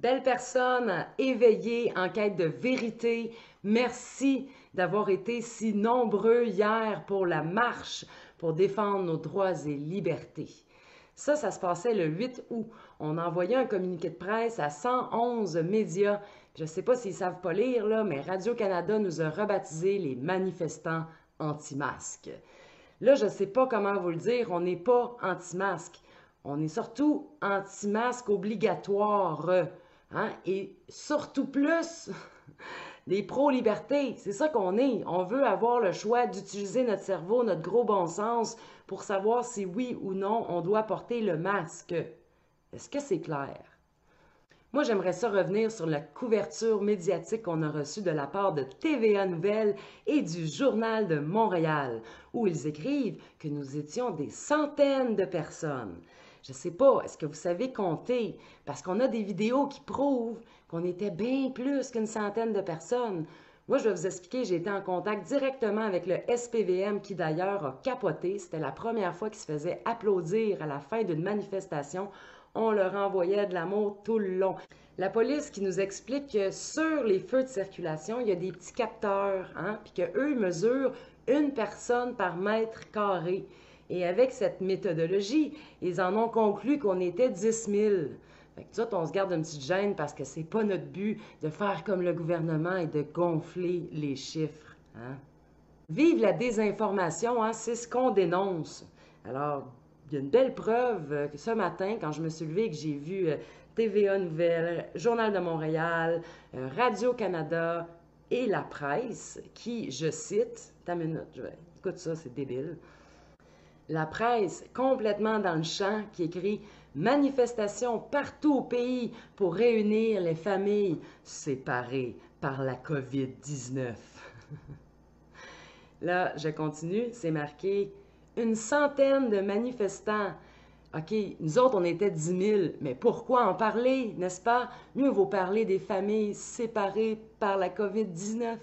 belle personne éveillée en quête de vérité. Merci d'avoir été si nombreux hier pour la marche pour défendre nos droits et libertés. Ça se passait le 8 août. On a envoyé un communiqué de presse à 111 médias. Je ne sais pas s'ils ne savent pas lire, là, mais Radio-Canada nous a rebaptisés les manifestants anti-masques. Là, je ne sais pas comment vous le dire, on n'est pas anti-masque. On est surtout anti-masque obligatoire. Hein? Et surtout plus des pro-liberté. C'est ça qu'on est. On veut avoir le choix d'utiliser notre cerveau, notre gros bon sens, pour savoir si oui ou non on doit porter le masque. Est-ce que c'est clair? Moi, j'aimerais ça revenir sur la couverture médiatique qu'on a reçue de la part de TVA Nouvelles et du Journal de Montréal, où ils écrivent que nous étions des centaines de personnes. Je ne sais pas, est-ce que vous savez compter? Parce qu'on a des vidéos qui prouvent qu'on était bien plus qu'une centaine de personnes. Moi, je vais vous expliquer, j'ai été en contact directement avec le SPVM qui d'ailleurs a capoté. C'était la première fois qu'il se faisait applaudir à la fin d'une manifestation. On leur envoyait de l'amour tout le long. La police qui nous explique que sur les feux de circulation, il y a des petits capteurs, hein, puis qu'eux mesurent une personne par mètre carré. Et avec cette méthodologie, ils en ont conclu qu'on était 10 000. Fait que nous autres, on se garde une petite gêne parce que c'est pas notre but de faire comme le gouvernement et de gonfler les chiffres. Hein. Vive la désinformation, hein, c'est ce qu'on dénonce. Alors, il y a une belle preuve que ce matin, quand je me suis levée et que j'ai vu TVA Nouvelles, Journal de Montréal, Radio-Canada et la presse qui, je cite, ta minute, écoute ça, c'est débile. La presse, complètement dans le champ, qui écrit « Manifestation partout au pays pour réunir les familles séparées par la COVID-19 ». Là, je continue, c'est marqué « Une centaine de manifestants ». OK, nous autres, on était 10 000, mais pourquoi en parler, n'est-ce pas? Mieux vaut parler des familles séparées par la COVID-19.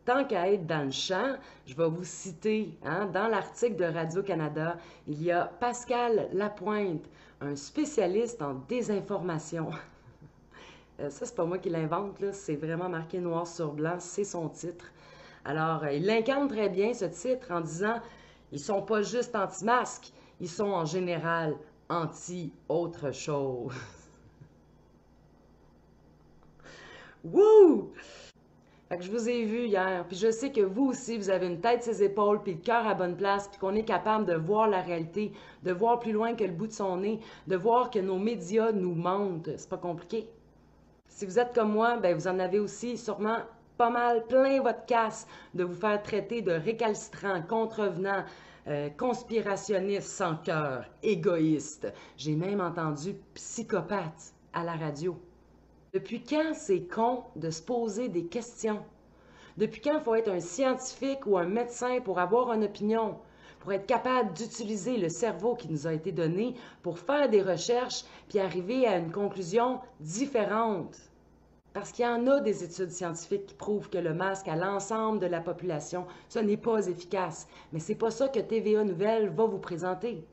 Tant qu'à être dans le champ, je vais vous citer, hein, dans l'article de Radio-Canada, il y a Pascal Lapointe, un spécialiste en désinformation. Ça, c'est pas moi qui l'invente, là, c'est vraiment marqué noir sur blanc, c'est son titre. Alors, il l'incarne très bien, ce titre, en disant « Ils sont pas juste anti-masques, ils sont en général anti-autre chose. » Wouh! Fait que je vous ai vu hier, puis je sais que vous aussi, vous avez une tête ses épaules, puis le cœur à bonne place, puis qu'on est capable de voir la réalité, de voir plus loin que le bout de son nez, de voir que nos médias nous mentent. C'est pas compliqué. Si vous êtes comme moi, ben vous en avez aussi sûrement pas mal plein votre casse de vous faire traiter de récalcitrant, contrevenant, conspirationniste sans cœur, égoïste. J'ai même entendu psychopathe à la radio. Depuis quand c'est con de se poser des questions? Depuis quand il faut être un scientifique ou un médecin pour avoir une opinion, pour être capable d'utiliser le cerveau qui nous a été donné pour faire des recherches puis arriver à une conclusion différente? Parce qu'il y en a des études scientifiques qui prouvent que le masque à l'ensemble de la population, ce n'est pas efficace. Mais c'est pas ça que TVA Nouvelles va vous présenter.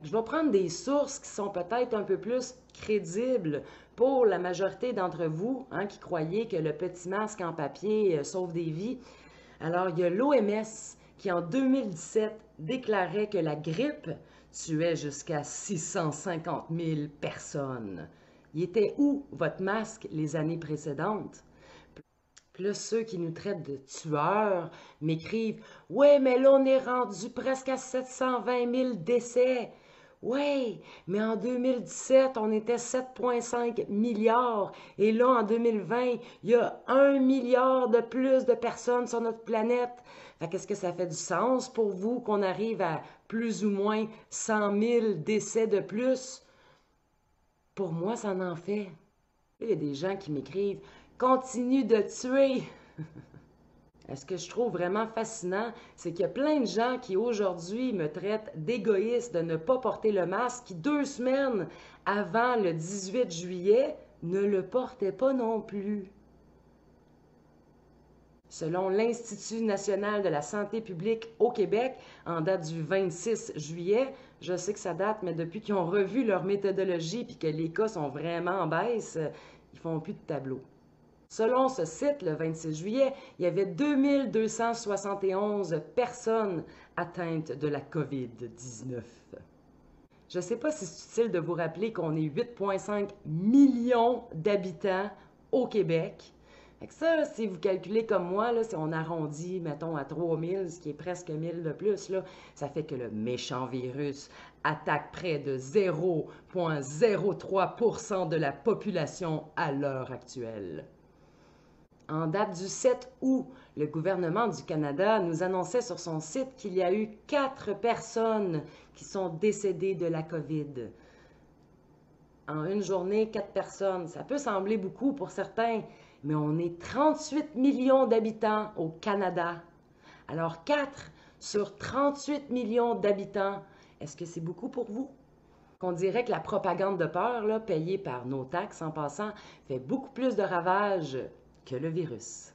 Je vais prendre des sources qui sont peut-être un peu plus crédibles pour la majorité d'entre vous, hein, qui croyaient que le petit masque en papier sauve des vies. Alors, il y a l'OMS qui, en 2017, déclarait que la grippe tuait jusqu'à 650 000 personnes. Il était où votre masque les années précédentes? Puis là, ceux qui nous traitent de tueurs m'écrivent « Ouais, mais là, on est rendu presque à 720 000 décès. » Oui, mais en 2017, on était 7,5 milliards. Et là, en 2020, il y a 1 milliard de plus de personnes sur notre planète. Fait qu'est-ce que ça fait du sens pour vous qu'on arrive à plus ou moins 100 000 décès de plus? Pour moi, ça en fait. Il y a des gens qui m'écrivent « Continue de tuer ». Ce que je trouve vraiment fascinant, c'est qu'il y a plein de gens qui aujourd'hui me traitent d'égoïste de ne pas porter le masque, qui 2 semaines avant le 18 juillet ne le portaient pas non plus. Selon l'Institut national de la santé publique au Québec, en date du 26 juillet, Je sais que ça date, mais depuis qu'ils ont revu leur méthodologie puis que les cas sont vraiment en baisse, ils font plus de tableau. Selon ce site, le 26 juillet, il y avait 2271 personnes atteintes de la COVID-19. Je ne sais pas si c'est utile de vous rappeler qu'on est 8,5 millions d'habitants au Québec. Fait que ça, si vous calculez comme moi, là, si on arrondit, mettons, à 3000, ce qui est presque 1000 de plus, là, ça fait que le méchant virus attaque près de 0,03% de la population à l'heure actuelle. En date du 7 août, le gouvernement du Canada nous annonçait sur son site qu'il y a eu 4 personnes qui sont décédées de la COVID. En une journée, 4 personnes. Ça peut sembler beaucoup pour certains, mais on est 38 millions d'habitants au Canada. Alors 4 sur 38 millions d'habitants, est-ce que c'est beaucoup pour vous? On dirait que la propagande de peur, là, payée par nos taxes en passant, fait beaucoup plus de ravages que le virus.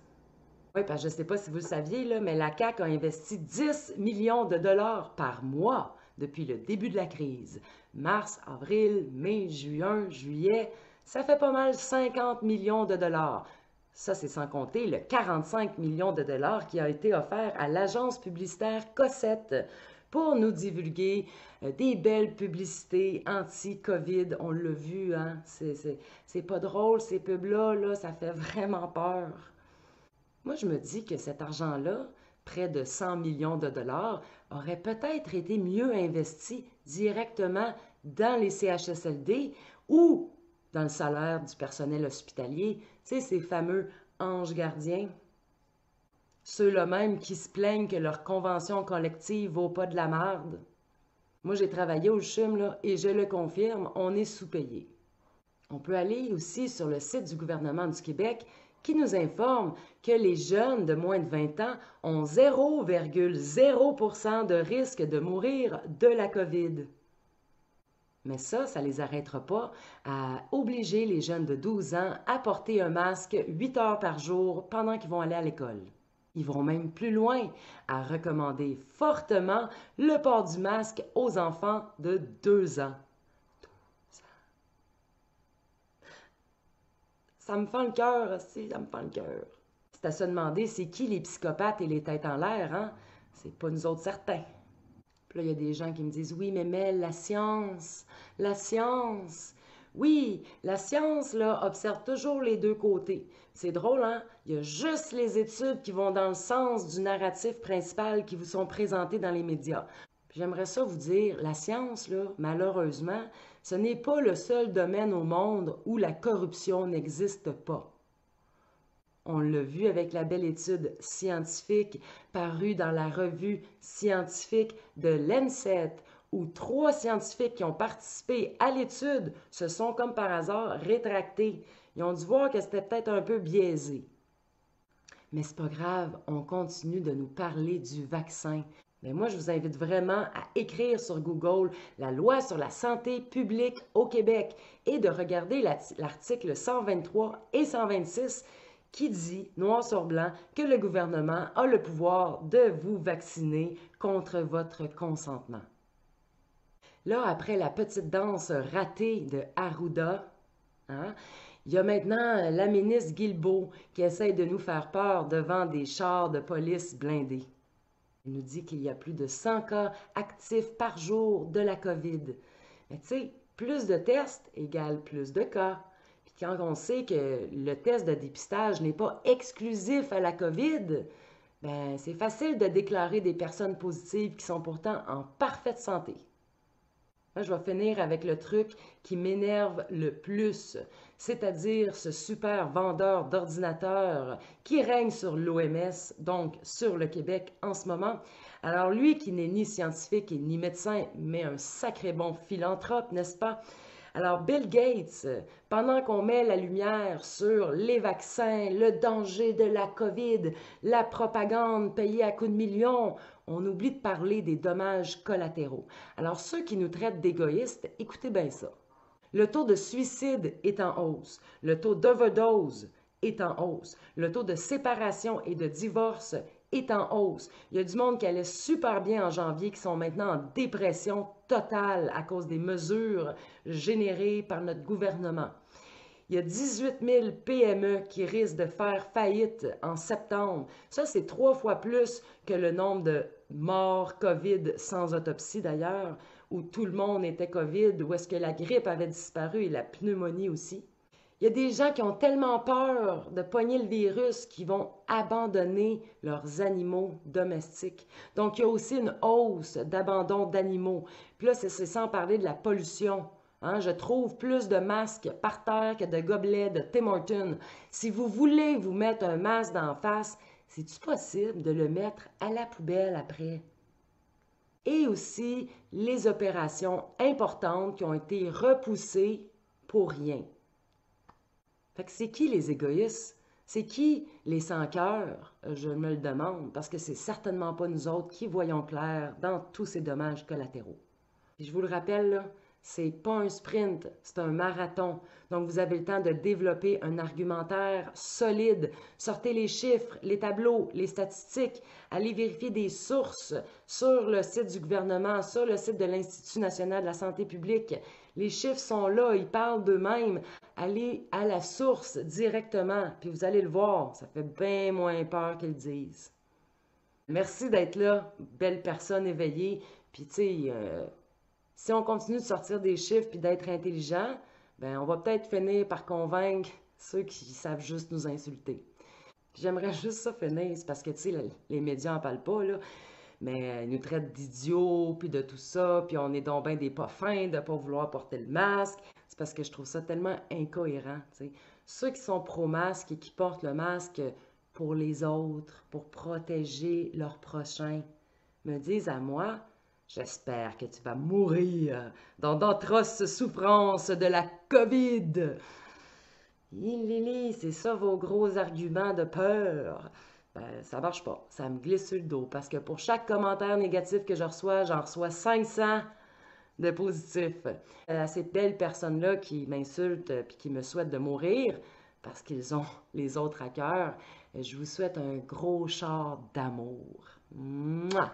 Oui, parce que je ne sais pas si vous le saviez, là, mais la CAQ a investi 10 millions de dollars par mois depuis le début de la crise. Mars, avril, mai, juin, juillet, ça fait pas mal 50 millions de dollars. Ça, c'est sans compter le 45 millions de dollars qui a été offert à l'agence publicitaire Cossette pour nous divulguer des belles publicités anti-COVID. On l'a vu, hein? C'est pas drôle, ces pubs-là, là, ça fait vraiment peur. Moi, je me dis que cet argent-là, près de 100 millions de dollars, aurait peut-être été mieux investi directement dans les CHSLD ou dans le salaire du personnel hospitalier, tu sais, ces fameux anges gardiens. Ceux-là même qui se plaignent que leur convention collective vaut pas de la merde. Moi, j'ai travaillé au CHUM, là, et je le confirme, on est sous-payé. On peut aller aussi sur le site du gouvernement du Québec qui nous informe que les jeunes de moins de 20 ans ont 0,0% de risque de mourir de la COVID. Mais ça ne les arrêtera pas à obliger les jeunes de 12 ans à porter un masque 8 heures par jour pendant qu'ils vont aller à l'école. Ils vont même plus loin à recommander fortement le port du masque aux enfants de 2 ans. Ça me fend le cœur aussi, ça me fend le cœur. C'est à se demander c'est qui les psychopathes et les têtes en l'air, hein? C'est pas nous autres certains. Puis là, il y a des gens qui me disent oui, mais Mel, la science. Oui, la science, là, observe toujours les deux côtés. C'est drôle, hein? Il y a juste les études qui vont dans le sens du narratif principal qui vous sont présentées dans les médias. Puis j'aimerais ça vous dire, la science, là, malheureusement, ce n'est pas le seul domaine au monde où la corruption n'existe pas. On l'a vu avec la belle étude scientifique parue dans la revue scientifique de l'Lancet, où 3 scientifiques qui ont participé à l'étude se sont, comme par hasard, rétractés. Ils ont dû voir que c'était peut-être un peu biaisé. Mais c'est pas grave, on continue de nous parler du vaccin. Mais moi, je vous invite vraiment à écrire sur Google la loi sur la santé publique au Québec et de regarder l'article 123 et 126 qui dit, noir sur blanc, que le gouvernement a le pouvoir de vous vacciner contre votre consentement. Là, après la petite danse ratée de Arruda, hein, il y a maintenant la ministre Guilbeault qui essaie de nous faire peur devant des chars de police blindés. Elle nous dit qu'il y a plus de 100 cas actifs par jour de la COVID. Mais tu sais, plus de tests égale plus de cas. Puis quand on sait que le test de dépistage n'est pas exclusif à la COVID, ben c'est facile de déclarer des personnes positives qui sont pourtant en parfaite santé. Là, je vais finir avec le truc qui m'énerve le plus, c'est-à-dire ce super vendeur d'ordinateurs qui règne sur l'OMS, donc sur le Québec en ce moment. Alors lui qui n'est ni scientifique et ni médecin, mais un sacré bon philanthrope, n'est-ce pas? Alors Bill Gates, pendant qu'on met la lumière sur les vaccins, le danger de la COVID, la propagande payée à coups de millions, on oublie de parler des dommages collatéraux. Alors ceux qui nous traitent d'égoïstes, écoutez bien ça. Le taux de suicide est en hausse, le taux d'overdose est en hausse, le taux de séparation et de divorce est en hausse. Il y a du monde qui allait super bien en janvier qui sont maintenant en dépression totale à cause des mesures générées par notre gouvernement. Il y a 18 000 PME qui risquent de faire faillite en septembre. Ça, c'est 3 fois plus que le nombre de morts COVID sans autopsie d'ailleurs, où tout le monde était COVID, où est-ce que la grippe avait disparu et la pneumonie aussi. Il y a des gens qui ont tellement peur de pogner le virus qu'ils vont abandonner leurs animaux domestiques. Donc, il y a aussi une hausse d'abandon d'animaux. Puis là, c'est sans parler de la pollution. Hein, je trouve plus de masques par terre que de gobelets de Tim Hortons. Si vous voulez vous mettre un masque d'en face, c'est-tu possible de le mettre à la poubelle après? Et aussi les opérations importantes qui ont été repoussées pour rien. Fait que c'est qui les égoïstes? C'est qui les sans-cœur? Je me le demande, parce que c'est certainement pas nous autres qui voyons clair dans tous ces dommages collatéraux. Et je vous le rappelle, là, c'est pas un sprint, c'est un marathon. Donc, vous avez le temps de développer un argumentaire solide. Sortez les chiffres, les tableaux, les statistiques. Allez vérifier des sources sur le site du gouvernement, sur le site de l'Institut national de la santé publique. Les chiffres sont là, ils parlent d'eux-mêmes. Allez à la source directement, puis vous allez le voir. Ça fait bien moins peur qu'ils disent. Merci d'être là, belle personne éveillée. Puis, tu sais, si on continue de sortir des chiffres puis d'être intelligent, ben on va peut-être finir par convaincre ceux qui savent juste nous insulter. J'aimerais juste ça finir, c'est parce que, tu sais, les médias en parlent pas, là, mais ils nous traitent d'idiots, puis de tout ça, puis on est donc ben des pas fins de pas vouloir porter le masque. C'est parce que je trouve ça tellement incohérent, tu sais. Ceux qui sont pro-masque et qui portent le masque pour les autres, pour protéger leurs prochains, me disent à moi: j'espère que tu vas mourir dans d'atroces souffrances de la COVID. Lili, c'est ça vos gros arguments de peur. Ben, ça marche pas. Ça me glisse sur le dos parce que pour chaque commentaire négatif que je reçois, j'en reçois 500 de positifs. À ces belles personnes-là qui m'insultent et qui me souhaitent de mourir parce qu'ils ont les autres à cœur, je vous souhaite un gros char d'amour. Mouah!